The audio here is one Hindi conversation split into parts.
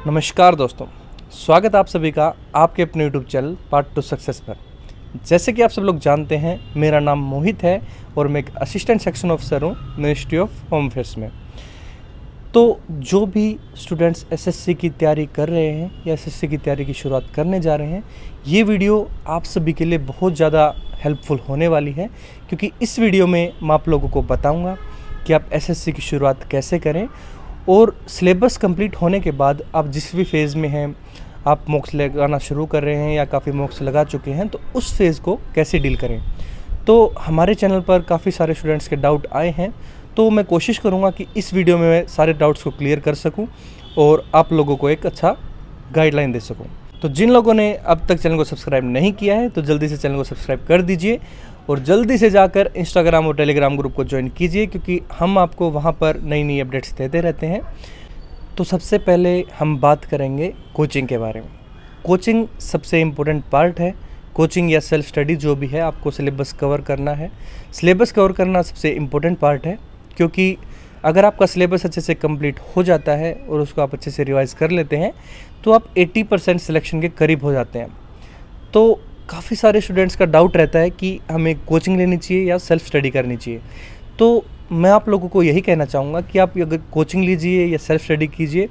नमस्कार दोस्तों, स्वागत आप सभी का आपके अपने YouTube channel part two success पर। जैसे कि आप सब लोग जानते हैं, मेरा नाम मोहित है और मैं एक असिस्टेंट सेक्शन ऑफिसर हूँ मिनिस्ट्री ऑफ होम अफेयर्स में। तो जो भी स्टूडेंट्स एसएससी की तैयारी कर रहे हैं या एसएससी की तैयारी की शुरुआत करने जा रहे हैं, ये वीडियो आप सभी के लिए बहुत ज़्यादा हेल्पफुल होने वाली है, क्योंकि इस वीडियो में मैं आप लोगों को बताऊँगा कि आप एसएससी की शुरुआत कैसे करें और सिलेबस कंप्लीट होने के बाद आप जिस भी फेज़ में हैं, आप मॉक्स लगाना शुरू कर रहे हैं या काफ़ी मॉक्स लगा चुके हैं, तो उस फेज़ को कैसे डील करें। तो हमारे चैनल पर काफ़ी सारे स्टूडेंट्स के डाउट आए हैं, तो मैं कोशिश करूंगा कि इस वीडियो में मैं सारे डाउट्स को क्लियर कर सकूं और आप लोगों को एक अच्छा गाइडलाइन दे सकूं। तो जिन लोगों ने अब तक चैनल को सब्सक्राइब नहीं किया है, तो जल्दी से चैनल को सब्सक्राइब कर दीजिए और जल्दी से जाकर इंस्टाग्राम और टेलीग्राम ग्रुप को ज्वाइन कीजिए, क्योंकि हम आपको वहां पर नई नई अपडेट्स देते रहते हैं। तो सबसे पहले हम बात करेंगे कोचिंग के बारे में। कोचिंग सबसे इम्पोर्टेंट पार्ट है। कोचिंग या सेल्फ स्टडी जो भी है, आपको सिलेबस कवर करना है। सिलेबस कवर करना सबसे इम्पोर्टेंट पार्ट है, क्योंकि अगर आपका सिलेबस अच्छे से कंप्लीट हो जाता है और उसको आप अच्छे से रिवाइज कर लेते हैं, तो आप 80% सिलेक्शन के करीब हो जाते हैं। तो काफ़ी सारे स्टूडेंट्स का डाउट रहता है कि हमें कोचिंग लेनी चाहिए या सेल्फ स्टडी करनी चाहिए। तो मैं आप लोगों को यही कहना चाहूँगा कि आप अगर कोचिंग लीजिए या सेल्फ स्टडी कीजिए,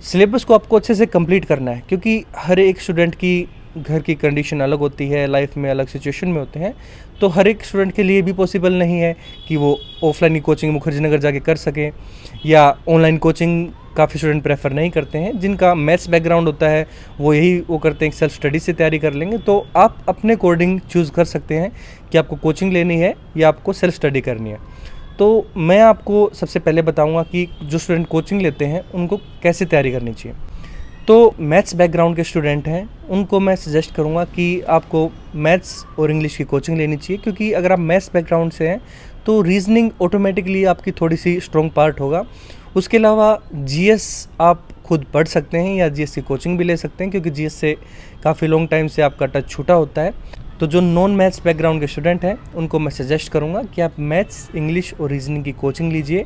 सिलेबस को आपको अच्छे से कंप्लीट करना है, क्योंकि हर एक स्टूडेंट की घर की कंडीशन अलग होती है, लाइफ में अलग सिचुएशन में होते हैं। तो हर एक स्टूडेंट के लिए भी पॉसिबल नहीं है कि वो ऑफलाइन ही कोचिंग मुखर्जी नगर जाके कर सकें, या ऑनलाइन कोचिंग काफ़ी स्टूडेंट प्रेफर नहीं करते हैं। जिनका मैथ्स बैकग्राउंड होता है वो करते हैं सेल्फ स्टडी से तैयारी कर लेंगे। तो आप अपने अकॉर्डिंग चूज़ कर सकते हैं कि आपको कोचिंग लेनी है या आपको सेल्फ स्टडी करनी है। तो मैं आपको सबसे पहले बताऊंगा कि जो स्टूडेंट कोचिंग लेते हैं उनको कैसे तैयारी करनी चाहिए। तो मैथ्स बैकग्राउंड के स्टूडेंट हैं, उनको मैं सजेस्ट करूंगा कि आपको मैथ्स और इंग्लिश की कोचिंग लेनी चाहिए, क्योंकि अगर आप मैथ्स बैकग्राउंड से हैं तो रीजनिंग ऑटोमेटिकली आपकी थोड़ी सी स्ट्रॉन्ग पार्ट होगा। उसके अलावा जीएस आप खुद पढ़ सकते हैं या जीएस की कोचिंग भी ले सकते हैं, क्योंकि जीएस से काफ़ी लॉन्ग टाइम से आपका टच छूटा होता है। तो जो नॉन मैथ्स बैकग्राउंड के स्टूडेंट हैं उनको मैं सजेस्ट करूंगा कि आप मैथ्स, इंग्लिश और रीजनिंग की कोचिंग लीजिए,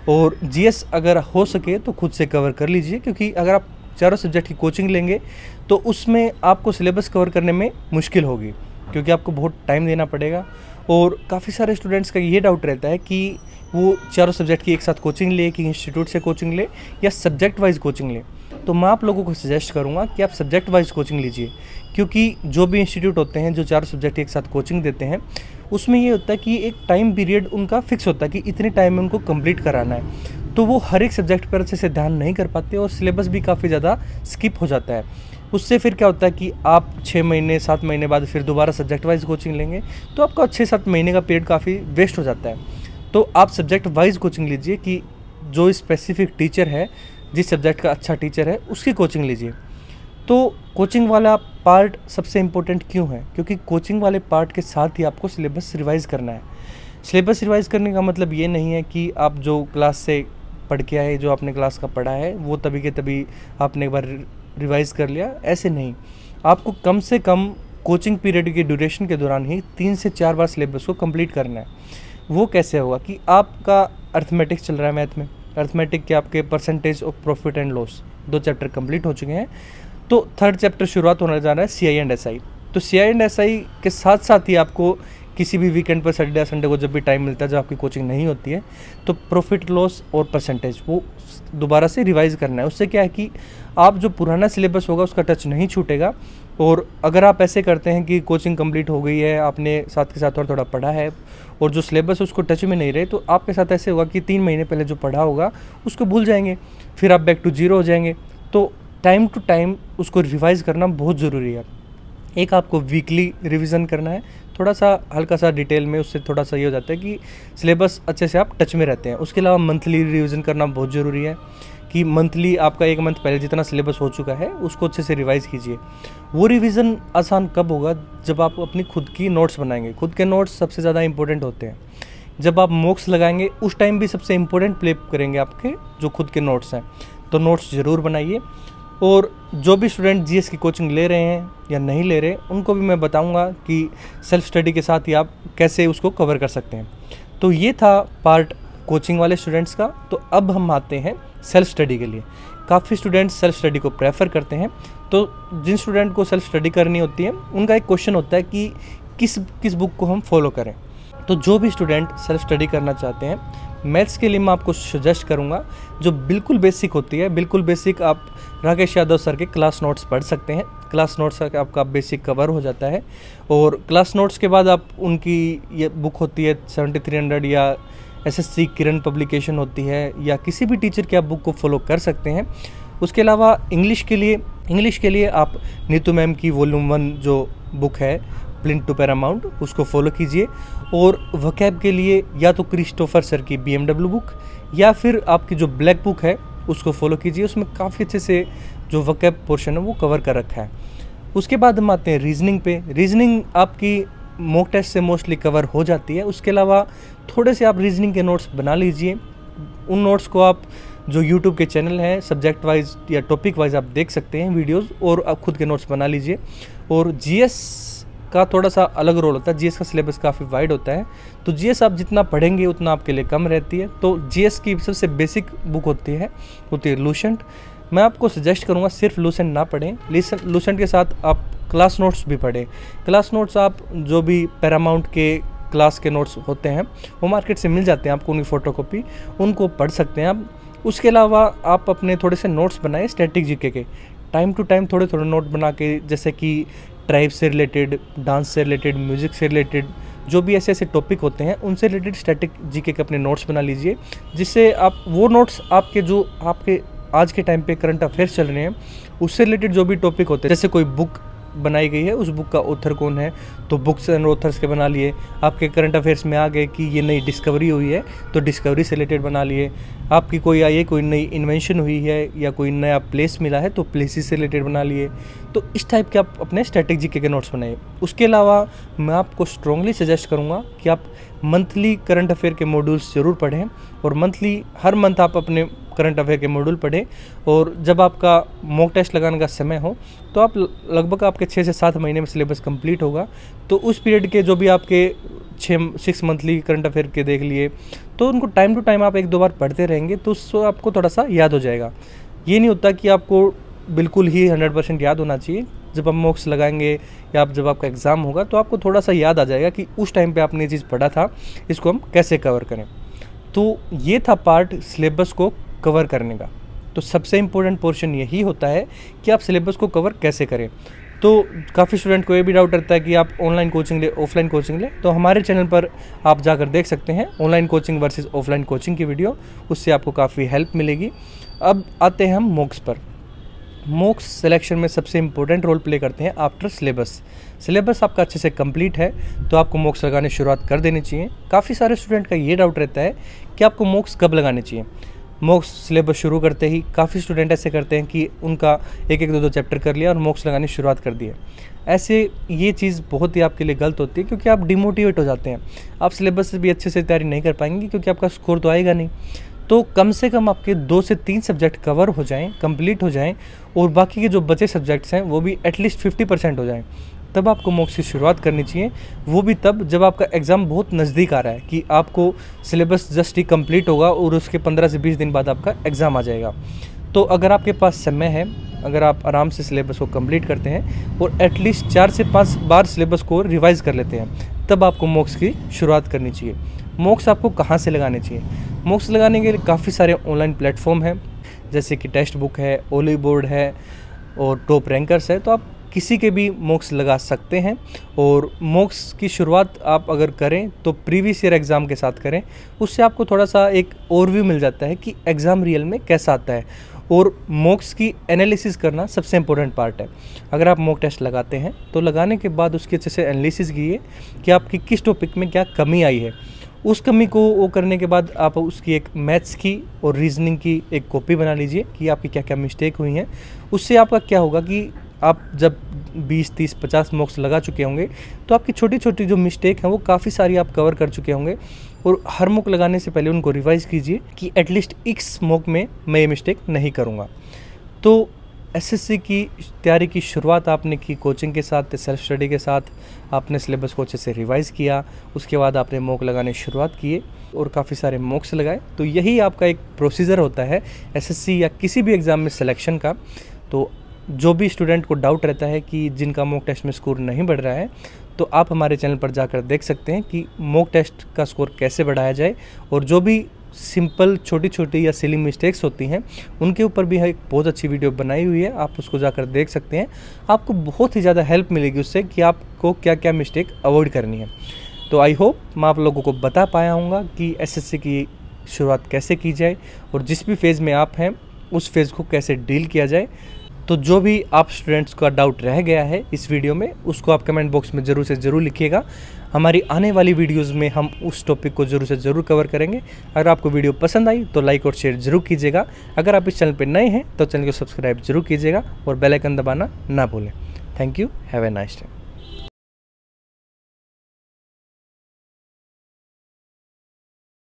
और जीएस अगर हो सके तो खुद से कवर कर लीजिए, क्योंकि अगर आप चारों सब्जेक्ट की कोचिंग लेंगे तो उसमें आपको सिलेबस कवर करने में मुश्किल होगी, क्योंकि आपको बहुत टाइम देना पड़ेगा। और काफ़ी सारे स्टूडेंट्स का ये डाउट रहता है कि वो चारों सब्जेक्ट की एक साथ कोचिंग ले, कि इंस्टीट्यूट से कोचिंग ले या सब्जेक्ट वाइज कोचिंग ले। तो मैं आप लोगों को सजेस्ट करूंगा कि आप सब्जेक्ट वाइज कोचिंग लीजिए, क्योंकि जो भी इंस्टीट्यूट होते हैं जो चारों सब्जेक्ट एक साथ कोचिंग देते हैं, उसमें ये होता है कि एक टाइम पीरियड उनका फिक्स होता है कि इतने टाइम में उनको कंप्लीट कराना है। तो वो हर एक सब्जेक्ट पर अच्छे से ध्यान नहीं कर पाते और सिलेबस भी काफ़ी ज़्यादा स्किप हो जाता है। उससे फिर क्या होता है कि आप 6 महीने 7 महीने बाद फिर दोबारा सब्जेक्ट वाइज कोचिंग लेंगे, तो आपका 6-7 महीने का पीरियड काफ़ी वेस्ट हो जाता है। तो आप सब्जेक्ट वाइज कोचिंग लीजिए, कि जो स्पेसिफिक टीचर है, जिस सब्जेक्ट का अच्छा टीचर है, उसकी कोचिंग लीजिए। तो कोचिंग वाला पार्ट सबसे इम्पोर्टेंट क्यों है? क्योंकि कोचिंग वाले पार्ट के साथ ही आपको सिलेबस रिवाइज़ करना है। सिलेबस रिवाइज़ करने का मतलब ये नहीं है कि आप जो क्लास से पढ़ के आए, जो आपने क्लास का पढ़ा है, वो तभी के तभी आपने एक बार रिवाइज़ कर लिया, ऐसे नहीं। आपको कम से कम कोचिंग पीरियड की ड्यूरेशन के दौरान ही 3 से 4 बार सिलेबस को कंप्लीट करना है। वो कैसे होगा कि आपका अर्थमेटिक्स चल रहा है, मैथ में अर्थमेटिक के आपके percentage of profit and loss 2 chapter complete हो चुके हैं। तो 3rd चैप्टर शुरुआत होने जा रहा है सीआई एंड एसआई। तो सीआई एंड एसआई के साथ साथ ही आपको किसी भी वीकेंड पर, सैटरडे संडे को जब भी टाइम मिलता है, जब आपकी कोचिंग नहीं होती है, तो प्रॉफिट लॉस और परसेंटेज वो दोबारा से रिवाइज़ करना है। उससे क्या है कि आप जो पुराना सिलेबस होगा उसका टच नहीं छूटेगा। और अगर आप ऐसे करते हैं कि कोचिंग कंप्लीट हो गई है, आपने साथ के साथ थोड़ा पढ़ा है और जो सिलेबस उसको टच में नहीं रहे, तो आपके साथ ऐसे होगा कि 3 महीने पहले जो पढ़ा होगा उसको भूल जाएंगे, फिर आप बैक टू जीरो हो जाएंगे। तो टाइम टू टाइम उसको रिवाइज़ करना बहुत ज़रूरी है। एक आपको वीकली रिवीजन करना है, थोड़ा सा हल्का सा डिटेल में, उससे थोड़ा सा ये हो जाता है कि सिलेबस अच्छे से आप टच में रहते हैं। उसके अलावा मंथली रिवीजन करना बहुत ज़रूरी है, कि मंथली आपका 1 मंथ पहले जितना सिलेबस हो चुका है उसको अच्छे से रिवाइज़ कीजिए। वो रिवीजन आसान कब होगा? जब आप अपनी खुद की नोट्स बनाएंगे। खुद के नोट्स सबसे ज़्यादा इंपॉर्टेंट होते हैं। जब आप मॉक्स लगाएंगे उस टाइम भी सबसे इम्पोर्टेंट प्ले करेंगे आपके जो खुद के नोट्स हैं। तो नोट्स ज़रूर बनाइए। और जो भी स्टूडेंट जीएस की कोचिंग ले रहे हैं या नहीं ले रहे, उनको भी मैं बताऊंगा कि सेल्फ स्टडी के साथ ही आप कैसे उसको कवर कर सकते हैं। तो ये था पार्ट कोचिंग वाले स्टूडेंट्स का। तो अब हम आते हैं सेल्फ स्टडी के लिए। काफ़ी स्टूडेंट्स सेल्फ स्टडी को प्रेफर करते हैं। तो जिन स्टूडेंट को सेल्फ स्टडी करनी होती है उनका एक क्वेश्चन होता है कि किस बुक को हम फॉलो करें। तो जो भी स्टूडेंट सेल्फ स्टडी करना चाहते हैं, मैथ्स के लिए मैं आपको सजेस्ट करूंगा जो बिल्कुल बेसिक होती है। बिल्कुल बेसिक आप राकेश यादव सर के क्लास नोट्स पढ़ सकते हैं। क्लास नोट्स का आपका बेसिक कवर हो जाता है। और क्लास नोट्स के बाद आप उनकी ये बुक होती है 7300 या एसएससी किरण पब्लिकेशन होती है या किसी भी टीचर की आप बुक को फॉलो कर सकते हैं। उसके अलावा इंग्लिश के लिए आप नीतू मैम की वॉल्यूम 1 जो बुक है प्लिंथ टू पैरामाउंट, उसको फॉलो कीजिए। और वोकैब के लिए या तो क्रिस्टोफर सर की BMW बुक या फिर आपकी जो ब्लैक बुक है उसको फॉलो कीजिए। उसमें काफ़ी अच्छे से जो वोकैब पोर्शन है वो कवर कर रखा है। उसके बाद हम आते हैं रीजनिंग पे। रीजनिंग आपकी मॉक टेस्ट से मोस्टली कवर हो जाती है। उसके अलावा थोड़े से आप रीजनिंग के नोट्स बना लीजिए। उन नोट्स को आप जो यूट्यूब के चैनल हैं सब्जेक्ट वाइज या टॉपिक वाइज आप देख सकते हैं वीडियोस, और आप खुद के नोट्स बना लीजिए। और जीएस का थोड़ा सा अलग रोल होता है। जीएस का सिलेबस काफ़ी वाइड होता है, तो जीएस आप जितना पढ़ेंगे उतना आपके लिए कम रहती है। तो जीएस की सबसे बेसिक बुक होती है लूसेंट। मैं आपको सजेस्ट करूँगा सिर्फ लूसेंट ना पढ़ें, लूसेंट के साथ आप क्लास नोट्स भी पढ़ें। क्लास नोट्स आप जो भी पैरामाउंट के क्लास के नोट्स होते हैं वो मार्केट से मिल जाते हैं आपको, उनकी फ़ोटोकॉपी, उनको पढ़ सकते हैं आप। उसके अलावा आप अपने थोड़े से नोट्स बनाएं स्टैटिक जीके के। टाइम टू टाइम थोड़े नोट बना के, जैसे कि ट्राइब से रिलेटेड, डांस से रिलेटेड, म्यूज़िक से रिलेटेड, जो भी ऐसे टॉपिक होते हैं उनसे रिलेटेड स्टैटिक जीके के अपने नोट्स बना लीजिए, जिससे आप वो नोट्स आपके आज के टाइम पे करंट अफेयर्स चल रहे हैं उससे रिलेटेड जो भी टॉपिक होते हैं, जैसे कोई बुक बनाई गई है उस बुक का ऑथर कौन है, तो बुक्स एंड ऑथर्स के बना लिए। आपके करंट अफेयर्स में आ गए कि ये नई डिस्कवरी हुई है तो डिस्कवरी से रिलेटेड बना लिए। आपकी कोई नई इन्वेंशन हुई है या कोई नया प्लेस मिला है तो प्लेसेस से रिलेटेड बना लिए। तो इस टाइप के आप अपने स्टैटिक जीके के नोट्स बनाइए। उसके अलावा मैं आपको स्ट्रांगली सजेस्ट करूँगा कि आप मंथली करंट अफेयर के मॉड्यूल्स ज़रूर पढ़ें, और हर मंथ आप अपने करंट अफेयर के मॉड्यूल पढ़ें। और जब आपका मॉक टेस्ट लगाने का समय हो तो आप लगभग आपके 6 से 7 महीने में सिलेबस कंप्लीट होगा। तो उस पीरियड के जो भी आपके 6 मंथली करंट अफेयर के देख लिए, तो उनको टाइम टू टाइम आप 1-2 बार पढ़ते रहेंगे तो उससे आपको थोड़ा सा याद हो जाएगा। ये नहीं होता कि आपको बिल्कुल ही 100% याद होना चाहिए। जब हम मॉक्स लगाएंगे या जब आपका एग्ज़ाम होगा तो आपको थोड़ा सा याद आ जाएगा कि उस टाइम पे आपने ये चीज़ पढ़ा था, इसको हम कैसे कवर करें। तो ये था पार्ट सिलेबस को कवर करने का। तो सबसे इम्पोर्टेंट पोर्शन यही होता है कि आप सिलेबस को कवर कैसे करें। तो काफ़ी स्टूडेंट को ये भी डाउट रहता है कि आप ऑनलाइन कोचिंग ले, ऑफलाइन कोचिंग ले, तो हमारे चैनल पर आप जाकर देख सकते हैं online coaching versus offline coaching की वीडियो, उससे आपको काफ़ी हेल्प मिलेगी। अब आते हैं हम मॉक्स पर। मॉक्स सिलेक्शन में सबसे इम्पोर्टेंट रोल प्ले करते हैं आफ्टर सिलेबस आपका अच्छे से कंप्लीट है तो आपको मॉक्स लगाने शुरुआत कर देनी चाहिए। काफ़ी सारे स्टूडेंट का ये डाउट रहता है कि आपको मॉक्स कब लगाने चाहिए। मॉक्स सिलेबस शुरू करते ही काफ़ी स्टूडेंट ऐसे करते हैं कि उनका 1-2 चैप्टर कर लिया और मॉक्स लगाने की शुरुआत कर दी है। ऐसे ये चीज़ बहुत ही आपके लिए गलत होती है, क्योंकि आप डिमोटिवेट हो जाते हैं। आप सिलेबस से भी अच्छे से तैयारी नहीं कर पाएंगे क्योंकि आपका स्कोर तो आएगा नहीं। तो कम से कम आपके 2 से 3 सब्जेक्ट कवर हो जाएं, कंप्लीट हो जाएं, और बाकी के जो बचे सब्जेक्ट्स हैं वो भी एटलीस्ट 50% हो जाएं, तब आपको मॉक्स की शुरुआत करनी चाहिए। वो भी तब जब आपका एग्ज़ाम बहुत नज़दीक आ रहा है कि आपको सिलेबस जस्ट ही कंप्लीट होगा और उसके 15 से 20 दिन बाद आपका एग्ज़ाम आ जाएगा। तो अगर आपके पास समय है, अगर आप आराम से सिलेबस को कंप्लीट करते हैं और एटलीस्ट 4 से 5 बार सिलेबस को रिवाइज़ कर लेते हैं, तब आपको मॉक्स की शुरुआत करनी चाहिए। मॉक्स आपको कहाँ से लगाने चाहिए? मॉक्स लगाने के लिए काफ़ी सारे ऑनलाइन प्लेटफॉर्म हैं, जैसे कि टेक्स्ट बुक है, ओली बोर्ड है और टॉप रैंकर्स है। तो आप किसी के भी मॉक्स लगा सकते हैं। और मॉक्स की शुरुआत आप अगर करें तो प्रीवियस ईयर एग्ज़ाम के साथ करें, उससे आपको थोड़ा सा एक ओवरव्यू मिल जाता है कि एग्ज़ाम रियल में कैसा आता है। और मॉक्स की एनालिसिस करना सबसे इम्पोर्टेंट पार्ट है। अगर आप मॉक टेस्ट लगाते हैं तो लगाने के बाद उसकी अच्छे से एनालिसिस कीजिए कि आपकी किस टॉपिक में क्या कमी आई है। उस कमी को वो करने के बाद आप उसकी एक मैथ्स की और रीजनिंग की एक कॉपी बना लीजिए कि आपकी क्या क्या मिस्टेक हुई हैं। उससे आपका क्या होगा कि आप जब 20, 30, 50 मॉक्स लगा चुके होंगे तो आपकी छोटी छोटी जो मिस्टेक हैं वो काफ़ी सारी आप कवर कर चुके होंगे। और हर मॉक लगाने से पहले उनको रिवाइज़ कीजिए कि एटलीस्ट इस मॉक में मैं ये मिस्टेक नहीं करूँगा। तो एसएससी की तैयारी की शुरुआत आपने की कोचिंग के साथ, सेल्फ स्टडी के साथ। आपने सिलेबस को अच्छे से रिवाइज़ किया, उसके बाद आपने मॉक लगाने की शुरुआत किए। और काफ़ी सारे मॉक्स लगाए। तो यही आपका एक प्रोसीजर होता है एसएससी या किसी भी एग्ज़ाम में सिलेक्शन का। तो जो भी स्टूडेंट को डाउट रहता है कि जिनका मॉक टेस्ट में स्कोर नहीं बढ़ रहा है, तो आप हमारे चैनल पर जाकर देख सकते हैं कि मॉक टेस्ट का स्कोर कैसे बढ़ाया जाए, और जो भी सिंपल छोटी छोटी या सिली मिस्टेक्स होती हैं उनके ऊपर भी एक बहुत अच्छी वीडियो बनाई हुई है, आप उसको जाकर देख सकते हैं। आपको बहुत ही ज़्यादा हेल्प मिलेगी उससे कि आपको क्या क्या मिस्टेक अवॉइड करनी है। तो आई होप मैं आप लोगों को बता पाया हूँगा कि एसएससी की शुरुआत कैसे की जाए और जिस भी फेज़ में आप हैं उस फेज़ को कैसे डील किया जाए। तो जो भी आप स्टूडेंट्स का डाउट रह गया है इस वीडियो में, उसको आप कमेंट बॉक्स में ज़रूर से ज़रूर लिखिएगा। हमारी आने वाली वीडियोस में हम उस टॉपिक को ज़रूर से ज़रूर कवर करेंगे। अगर आपको वीडियो पसंद आई तो लाइक और शेयर ज़रूर कीजिएगा। अगर आप इस चैनल पर नए हैं तो चैनल को सब्सक्राइब ज़रूर कीजिएगा और बेल आइकन दबाना ना भूलें। Thank you, have a nice day.